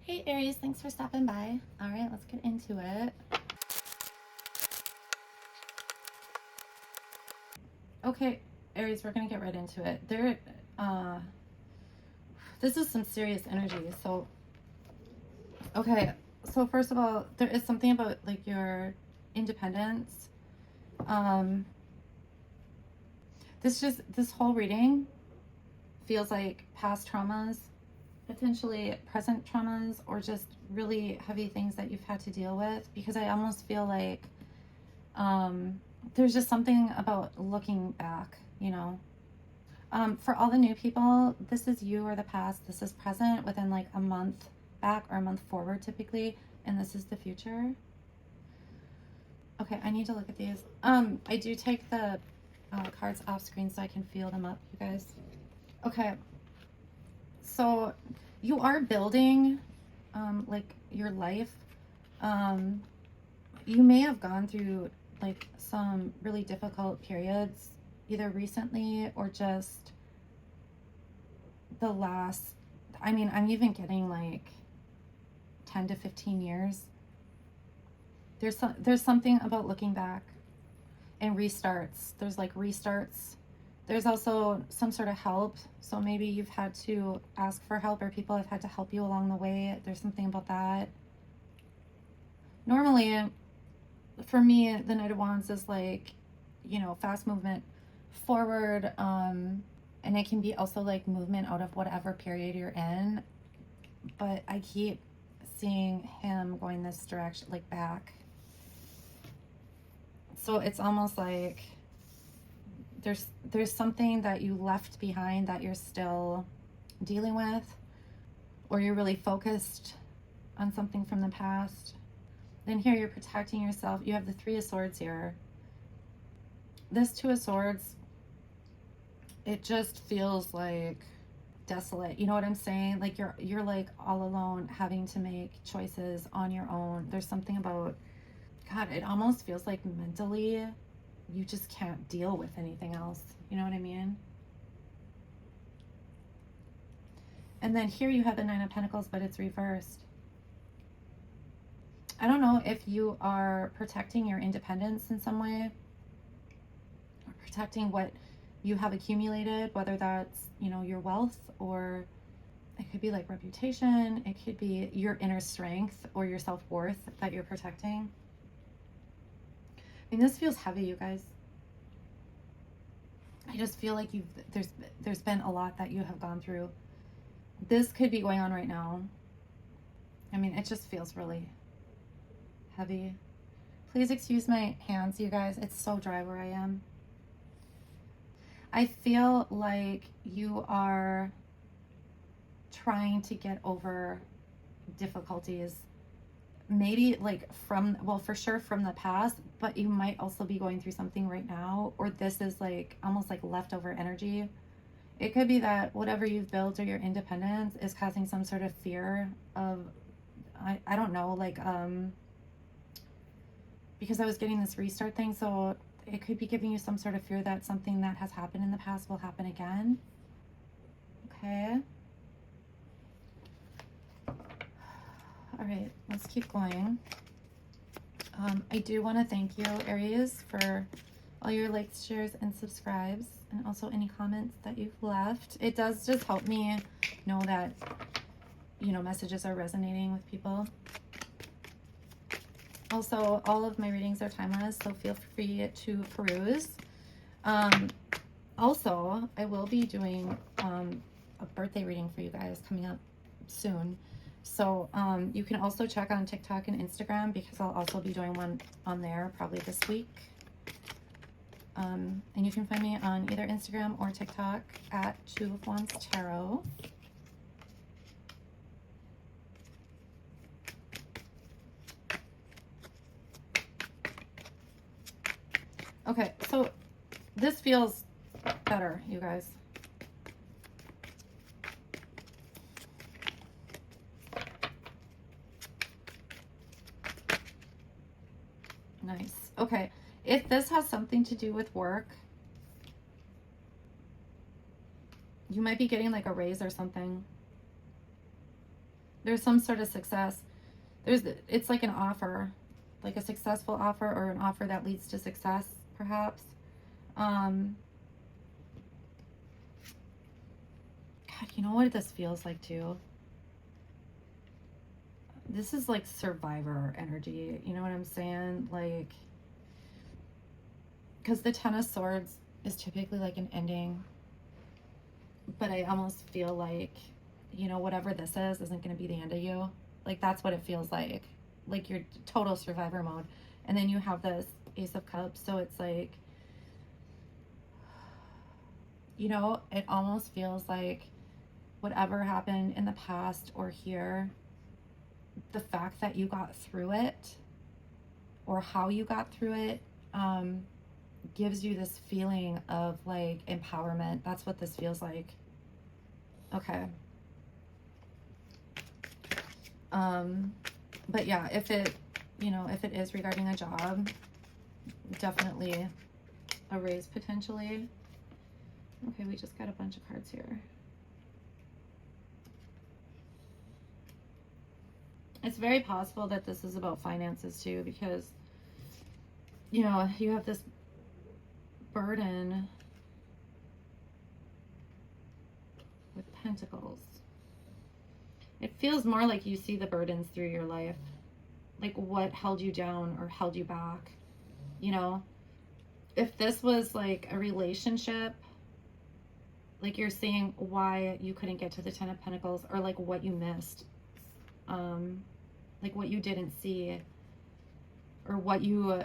Hey Aries, thanks for stopping by. All right, let's get into it. Okay, Aries, we're gonna get right into it. This is some serious energy. So first of all, there is something about like your independence. Um, this whole reading feels like past traumas, potentially present traumas, or just really heavy things that you've had to deal with. Because I almost feel like there's just something about looking back, you know. For all the new people, this is you or the past. This is present within like a month back or a month forward typically, and this is the future. Okay, I need to look at these. I do take the cards off screen so I can feel them up, you guys. Okay, so you are building like your life. You may have gone through like some really difficult periods either recently or just the last, I mean, I'm even getting like 10 to 15 years. There's something about looking back and restarts. There's like restarts. There's also some sort of help. So maybe you've had to ask for help or people have had to help you along the way. There's something about that. Normally, for me, the Knight of Wands is like, you know, fast movement forward. And it can be also like movement out of whatever period you're in. But I keep seeing him going this direction, like back. So it's almost like there's something that you left behind that you're still dealing with, or you're really focused on something from the past. Then here you're protecting yourself. You have the Three of Swords here. This Two of Swords, it just feels like desolate. You know what I'm saying? Like you're like all alone, having to make choices on your own. There's something about, God, it almost feels like mentally you just can't deal with anything else. You know what I mean? And then here you have the Nine of Pentacles, but it's reversed. I don't know if you are protecting your independence in some way, or protecting what you have accumulated, whether that's, you know, your wealth, or it could be like reputation, it could be your inner strength or your self-worth that you're protecting. I mean, this feels heavy, you guys. I just feel like there's been a lot that you have gone through. This could be going on right now. I mean, it just feels really heavy. Please excuse my hands, you guys. It's so dry where I am. I feel like you are trying to get over difficulties, maybe like from, well, for sure from the past, but you might also be going through something right now, or this is like almost like leftover energy. It could be that whatever you've built or your independence is causing some sort of fear of, I don't know, like, because I was getting this restart thing, so it could be giving you some sort of fear that something that has happened in the past will happen again. Okay. All right, let's keep going. I do want to thank you, Aries, for all your likes, shares, and subscribes, and also any comments that you've left. It does just help me know that, you know, messages are resonating with people. Also, all of my readings are timeless, so feel free to peruse. Also, I will be doing a birthday reading for you guys coming up soon. So you can also check on TikTok and Instagram, because I'll also be doing one on there probably this week. And you can find me on either Instagram or TikTok at Two of Wands Tarot. Okay, so this feels better, you guys. Nice. Okay, if this has something to do with work, you might be getting like a raise or something. There's some sort of success. It's like an offer, like a successful offer, or an offer that leads to success, perhaps. God, you know what this feels like too? This is like survivor energy. You know what I'm saying? Like, because the Ten of Swords is typically like an ending, but I almost feel like, you know, whatever this is isn't going to be the end of you. Like, that's what it feels like you're total survivor mode. And then you have this Ace of Cups, so it's like, you know, it almost feels like whatever happened in the past or here, the fact that you got through it or how you got through it, gives you this feeling of like empowerment. That's what this feels like. Okay. But yeah, if it, you know, if it is regarding a job, definitely a raise potentially. Okay, we just got a bunch of cards here. It's very possible that this is about finances too, because, you know, you have this burden with Pentacles. It feels more like you see the burdens through your life, like what held you down or held you back. You know, if this was like a relationship, like you're seeing why you couldn't get to the Ten of Pentacles, or like what you missed, like what you didn't see, or what you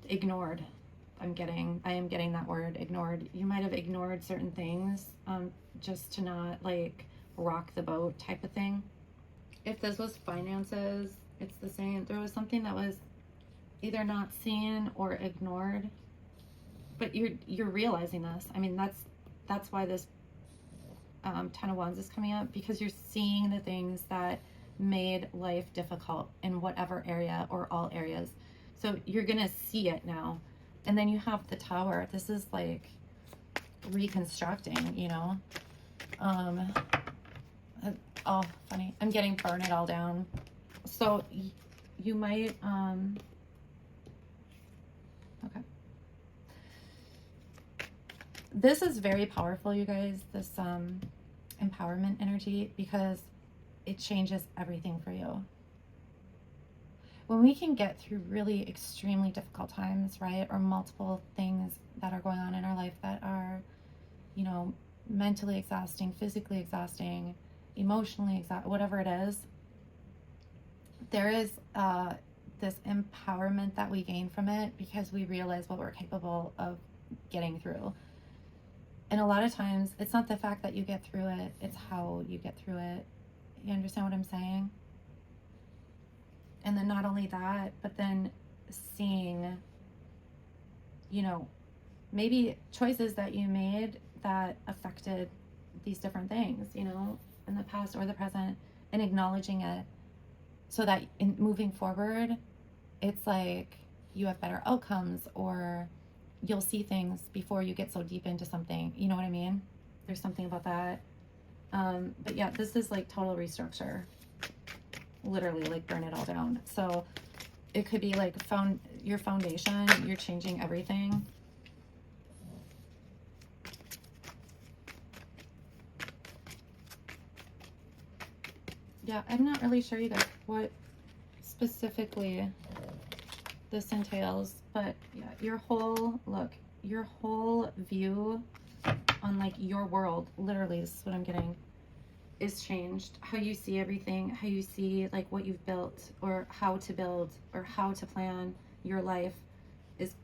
ignored. I am getting that word, ignored. You might have ignored certain things, just to not like rock the boat type of thing. If this was finances, it's the same. There was something that was either not seen or ignored, but you're realizing this. I mean, that's why this Ten of Wands is coming up, because you're seeing the things that made life difficult in whatever area or all areas. So you're gonna see it now. And then you have the Tower. This is like reconstructing, you know. Oh, funny. I'm getting burn it all down. So you might, okay. This is very powerful, you guys, this empowerment energy, because it changes everything for you. When we can get through really extremely difficult times, right, or multiple things that are going on in our life that are, you know, mentally exhausting, physically exhausting, emotionally exhausting, whatever it is, there is this empowerment that we gain from it, because we realize what we're capable of getting through. And a lot of times, it's not the fact that you get through it, it's how you get through it. You understand what I'm saying? And then not only that, but then seeing, you know, maybe choices that you made that affected these different things, you know, in the past or the present, and acknowledging it, so that in moving forward, it's like you have better outcomes, or you'll see things before you get so deep into something. You know what I mean? There's something about that. But yeah, this is like total restructure. Literally, like burn it all down. So it could be like your foundation, you're changing everything. Yeah, I'm not really sure, you guys, what specifically this entails, but yeah, your whole view on like your world, literally, this is what I'm getting, is changed. How you see everything, how you see like what you've built, or how to build, or how to plan your life is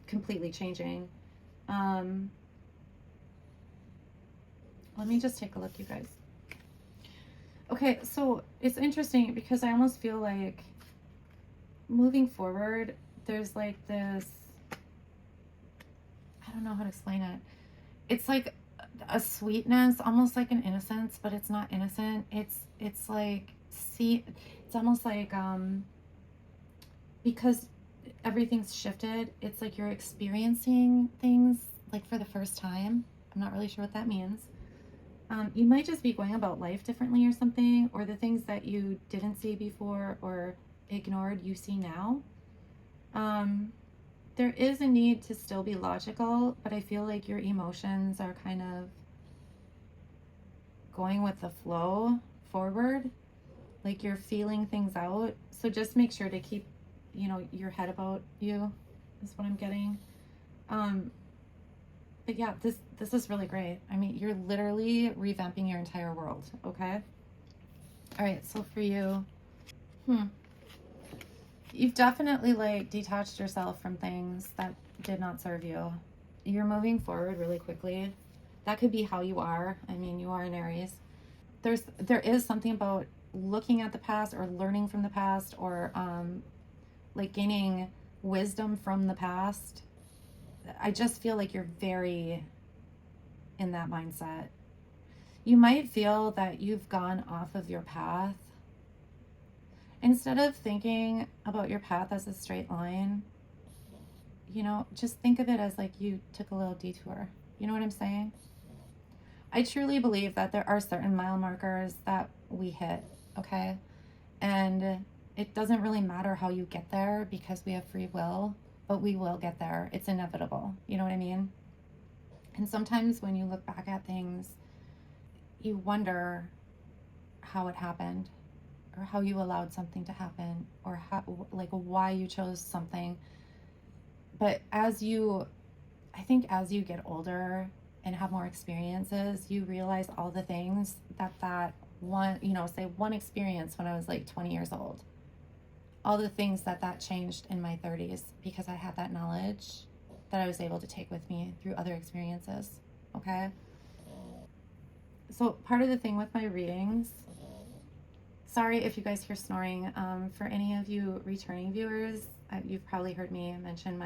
completely changing. Let me just take a look, you guys. Okay, so it's interesting, because I almost feel like moving forward, there's like this, I don't know how to explain it. It's like a sweetness, almost like an innocence, but it's not innocent. It's like, see, it's almost like, because everything's shifted, it's like you're experiencing things like for the first time. I'm not really sure what that means. You might just be going about life differently or something, or the things that you didn't see before or ignored, you see now. There is a need to still be logical, but I feel like your emotions are kind of going with the flow forward, like you're feeling things out. So just make sure to keep, your head about you, is what I'm getting. But yeah, this is really great. I mean, you're literally revamping your entire world, okay? All right, so for you, you've definitely like detached yourself from things that did not serve you. You're moving forward really quickly. That could be how you are. I mean, you are an Aries. There is something about looking at the past or learning from the past, or like gaining wisdom from the past. I just feel like you're very in that mindset. You might feel that you've gone off of your path. Instead of thinking about your path as a straight line, just think of it as like you took a little detour. You know what I'm saying? I truly believe that there are certain mile markers that we hit, okay? And it doesn't really matter how you get there because we have free will, but we will get there. It's inevitable. You know what I mean? And sometimes when you look back at things, you wonder how it happened, or how you allowed something to happen, or how, like, why you chose something. But I think as you get older and have more experiences, you realize all the things that one, say one experience when I was like 20 years old, all the things that changed in my 30s because I had that knowledge that I was able to take with me through other experiences. Okay? So part of the thing with my readings, sorry if you guys hear snoring. For any of you returning viewers, you've probably heard me mention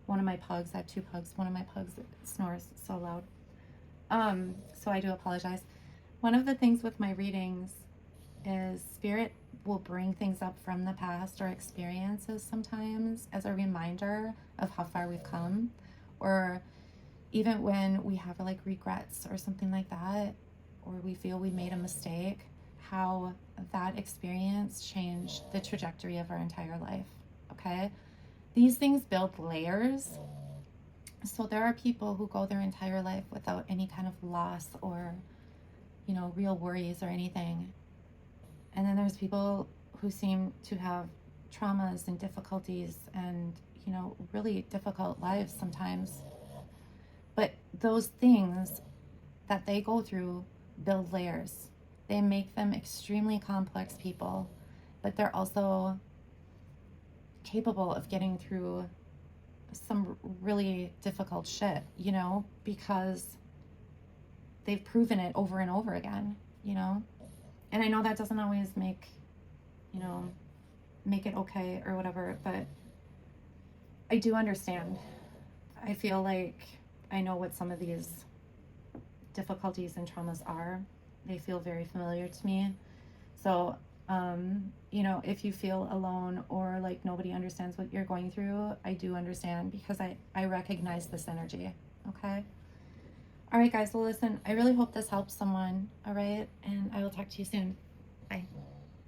one of my pugs. I have two pugs. One of my pugs snores so loud. So I do apologize. One of the things with my readings is spirit will bring things up from the past or experiences sometimes as a reminder of how far we've come, or even when we have like regrets or something like that, or we feel we made a mistake, how that experience changed the trajectory of our entire life. Okay? These things build layers. So there are people who go their entire life without any kind of loss or, real worries or anything. And then there's people who seem to have traumas and difficulties and, really difficult lives sometimes. But those things that they go through build layers. They make them extremely complex people, but they're also capable of getting through some really difficult shit, because they've proven it over and over again, And I know that doesn't always make it okay or whatever, but I do understand. I feel like I know what some of these difficulties and traumas are. They feel very familiar to me. So, if you feel alone or like nobody understands what you're going through, I do understand because I recognize this energy. Okay? All right, guys. Well, listen, I really hope this helps someone. All right? And I will talk to you soon. Bye.